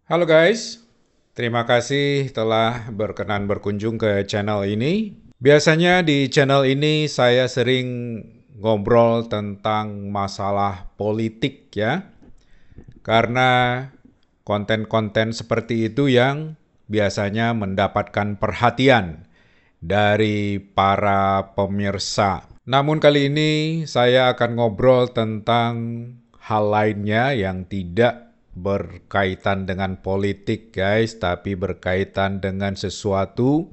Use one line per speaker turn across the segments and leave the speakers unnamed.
Halo guys, terima kasih telah berkenan berkunjung ke channel ini. Biasanya di channel ini saya sering ngobrol tentang masalah politik ya. Karena konten-konten seperti itu yang biasanya mendapatkan perhatian dari para pemirsa. Namun kali ini saya akan ngobrol tentang hal lainnya yang tidak berkaitan dengan politik guys, tapi berkaitan dengan sesuatu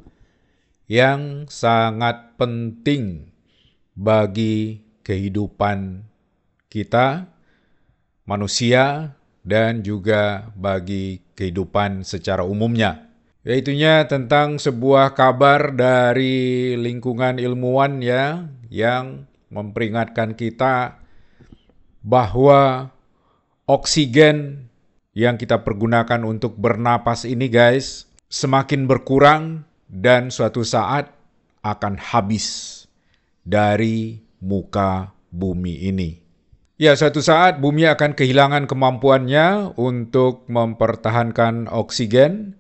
yang sangat penting bagi kehidupan kita, manusia, dan juga bagi kehidupan secara umumnya. Yaitunya tentang sebuah kabar dari lingkungan ilmuwan ya, yang memperingatkan kita bahwa oksigen yang kita pergunakan untuk bernapas ini guys, semakin berkurang dan suatu saat akan habis dari muka bumi ini. Ya, suatu saat bumi akan kehilangan kemampuannya untuk mempertahankan oksigen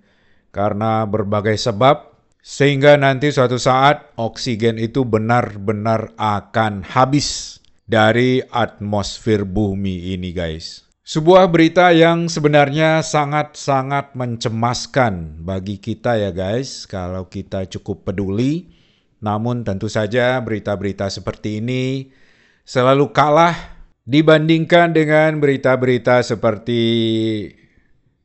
karena berbagai sebab, sehingga nanti suatu saat oksigen itu benar-benar akan habis dari atmosfer bumi ini guys. Sebuah berita yang sebenarnya sangat-sangat mencemaskan bagi kita ya guys, kalau kita cukup peduli. Namun tentu saja berita-berita seperti ini selalu kalah dibandingkan dengan berita-berita seperti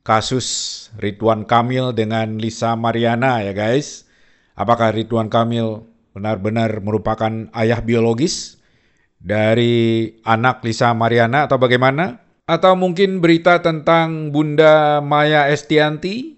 kasus Ridwan Kamil dengan Lisa Mariana ya guys. Apakah Ridwan Kamil benar-benar merupakan ayah biologis dari anak Lisa Mariana atau bagaimana? Atau mungkin berita tentang Bunda Maya Estianty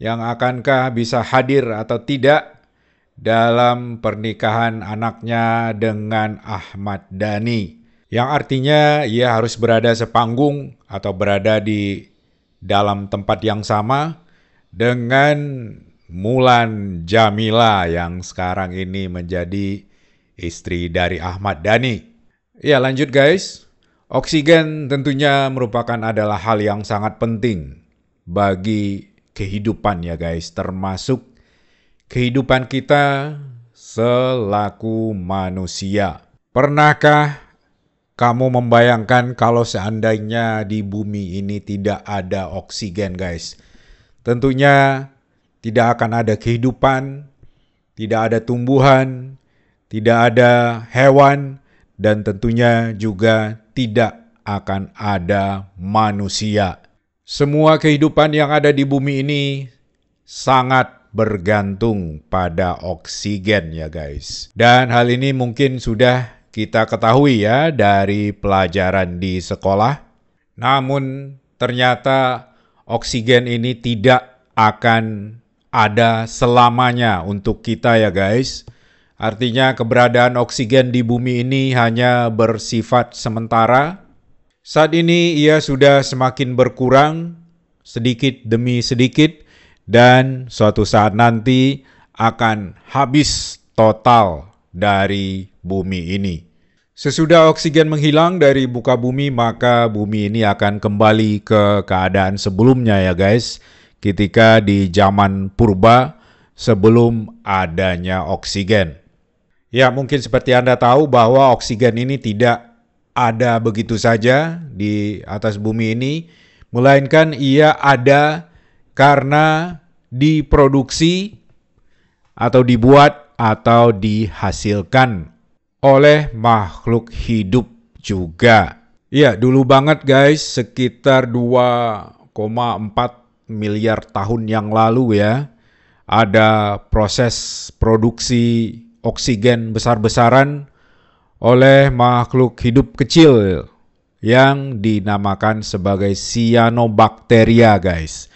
yang akankah bisa hadir atau tidak dalam pernikahan anaknya dengan Ahmad Dhani. Yang artinya ia harus berada sepanggung atau berada di dalam tempat yang sama dengan Mulan Jamila yang sekarang ini menjadi istri dari Ahmad Dhani. Ya lanjut guys. Oksigen tentunya merupakan adalah hal yang sangat penting bagi kehidupan ya guys, termasuk kehidupan kita selaku manusia. Pernahkah kamu membayangkan kalau seandainya di bumi ini tidak ada oksigen guys? Tentunya tidak akan ada kehidupan, tidak ada tumbuhan, tidak ada hewan, dan tentunya juga tidak akan ada manusia. Semua kehidupan yang ada di bumi ini sangat bergantung pada oksigen ya guys. Dan hal ini mungkin sudah kita ketahui ya dari pelajaran di sekolah. Namun ternyata oksigen ini tidak akan ada selamanya untuk kita ya guys. Artinya keberadaan oksigen di bumi ini hanya bersifat sementara. Saat ini ia sudah semakin berkurang sedikit demi sedikit dan suatu saat nanti akan habis total dari bumi ini. Sesudah oksigen menghilang dari muka bumi, maka bumi ini akan kembali ke keadaan sebelumnya ya guys. Ketika di zaman purba sebelum adanya oksigen. Ya, mungkin seperti Anda tahu bahwa oksigen ini tidak ada begitu saja di atas bumi ini, melainkan ia ada karena diproduksi atau dibuat atau dihasilkan oleh makhluk hidup juga. Ya, dulu banget guys, sekitar 2,4 miliar tahun yang lalu ya, ada proses produksi oksigen besar-besaran oleh makhluk hidup kecil yang dinamakan sebagai cyanobacteria guys.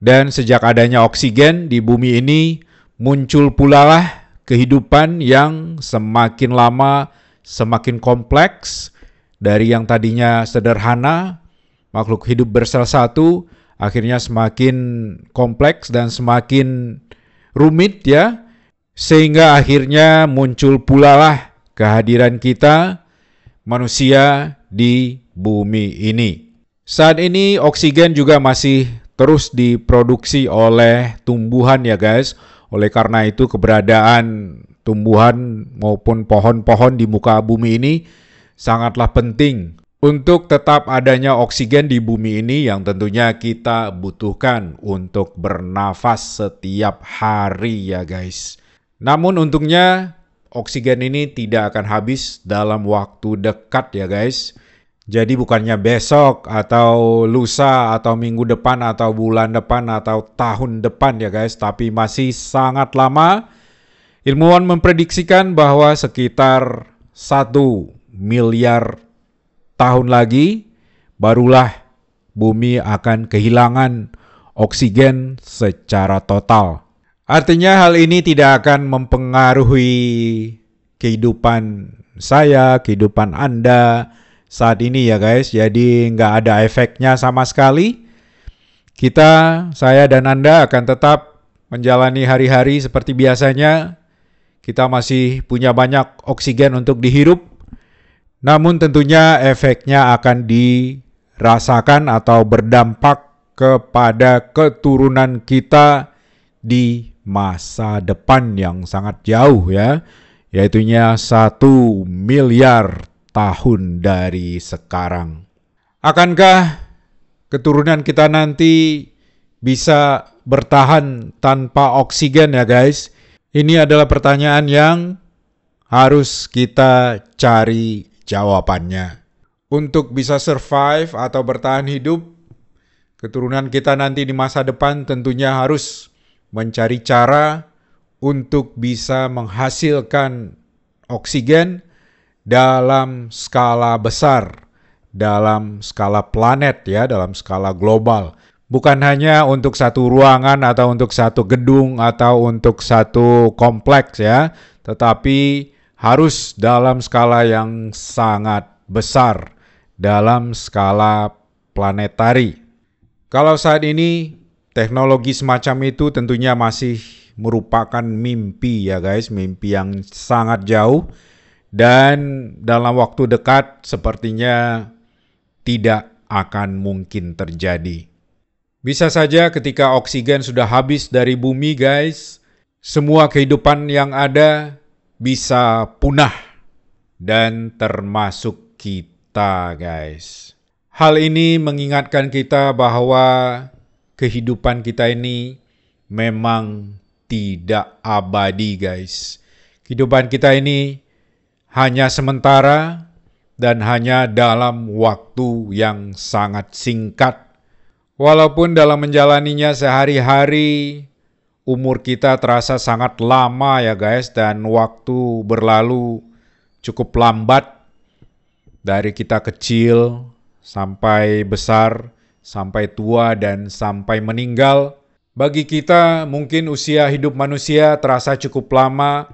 Dan sejak adanya oksigen di bumi ini muncul pula lah kehidupan yang semakin lama semakin kompleks. Dari yang tadinya sederhana, makhluk hidup bersel satu, akhirnya semakin kompleks dan semakin rumit ya. Sehingga akhirnya muncul pula lah kehadiran kita manusia di bumi ini. Saat ini oksigen juga masih terus diproduksi oleh tumbuhan ya guys. Oleh karena itu keberadaan tumbuhan maupun pohon-pohon di muka bumi ini sangatlah penting untuk tetap adanya oksigen di bumi ini yang tentunya kita butuhkan untuk bernafas setiap hari ya guys. Namun untungnya oksigen ini tidak akan habis dalam waktu dekat ya guys. Jadi bukannya besok atau lusa atau minggu depan atau bulan depan atau tahun depan ya guys, tapi masih sangat lama. Ilmuwan memprediksikan bahwa sekitar 1 miliar tahun lagi barulah bumi akan kehilangan oksigen secara total. Artinya hal ini tidak akan mempengaruhi kehidupan saya, kehidupan Anda saat ini ya guys. Jadi nggak ada efeknya sama sekali. Saya dan Anda akan tetap menjalani hari-hari seperti biasanya. Kita masih punya banyak oksigen untuk dihirup. Namun tentunya efeknya akan dirasakan atau berdampak kepada keturunan kita di masa depan yang sangat jauh ya. Yaitunya 1 miliar tahun dari sekarang. Akankah keturunan kita nanti bisa bertahan tanpa oksigen ya guys? Ini adalah pertanyaan yang harus kita cari jawabannya. Untuk bisa survive atau bertahan hidup, keturunan kita nanti di masa depan tentunya harus mencari cara untuk bisa menghasilkan oksigen dalam skala besar, dalam skala planet ya, dalam skala global. Bukan hanya untuk satu ruangan atau untuk satu gedung atau untuk satu kompleks ya, tetapi harus dalam skala yang sangat besar, dalam skala planetari. Kalau saat ini teknologi semacam itu tentunya masih merupakan mimpi ya guys, mimpi yang sangat jauh dan dalam waktu dekat sepertinya tidak akan mungkin terjadi. Bisa saja ketika oksigen sudah habis dari bumi guys, semua kehidupan yang ada bisa punah dan termasuk kita guys. Hal ini mengingatkan kita bahwa kehidupan kita ini memang tidak abadi guys. Kehidupan kita ini hanya sementara dan hanya dalam waktu yang sangat singkat. Walaupun dalam menjalaninya sehari-hari, umur kita terasa sangat lama ya guys, dan waktu berlalu cukup lambat dari kita kecil sampai besar, sampai tua dan sampai meninggal. Bagi kita mungkin usia hidup manusia terasa cukup lama,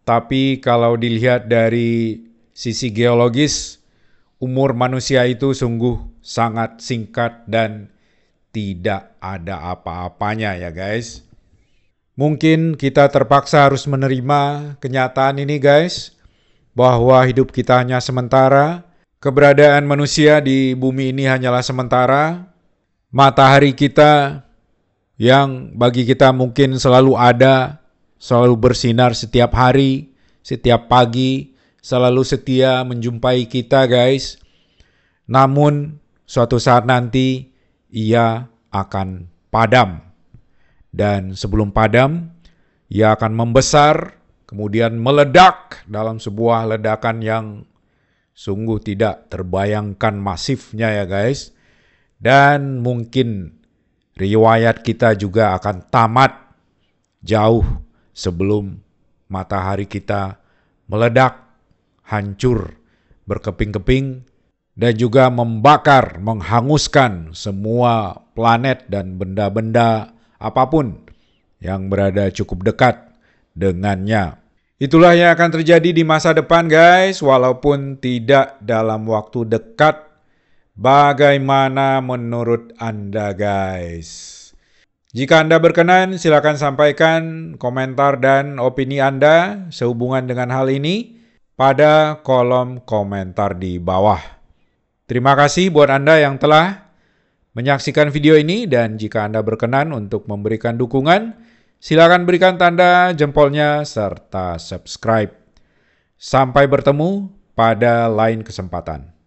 tapi kalau dilihat dari sisi geologis, umur manusia itu sungguh sangat singkat dan tidak ada apa-apanya ya guys. Mungkin kita terpaksa harus menerima kenyataan ini guys, bahwa hidup kita hanya sementara, keberadaan manusia di bumi ini hanyalah sementara, matahari kita yang bagi kita mungkin selalu ada, selalu bersinar setiap hari, setiap pagi, selalu setia menjumpai kita guys. Namun suatu saat nanti ia akan padam. Dan sebelum padam, ia akan membesar, kemudian meledak dalam sebuah ledakan yang sungguh tidak terbayangkan masifnya ya guys. Dan mungkin riwayat kita juga akan tamat jauh sebelum matahari kita meledak, hancur, berkeping-keping, dan juga membakar, menghanguskan semua planet dan benda-benda apapun yang berada cukup dekat dengannya. Itulah yang akan terjadi di masa depan guys, walaupun tidak dalam waktu dekat. Bagaimana menurut Anda guys? Jika Anda berkenan, silakan sampaikan komentar dan opini Anda sehubungan dengan hal ini pada kolom komentar di bawah. Terima kasih buat Anda yang telah menyaksikan video ini, dan jika Anda berkenan untuk memberikan dukungan, silakan berikan tanda jempolnya serta subscribe. Sampai bertemu pada lain kesempatan.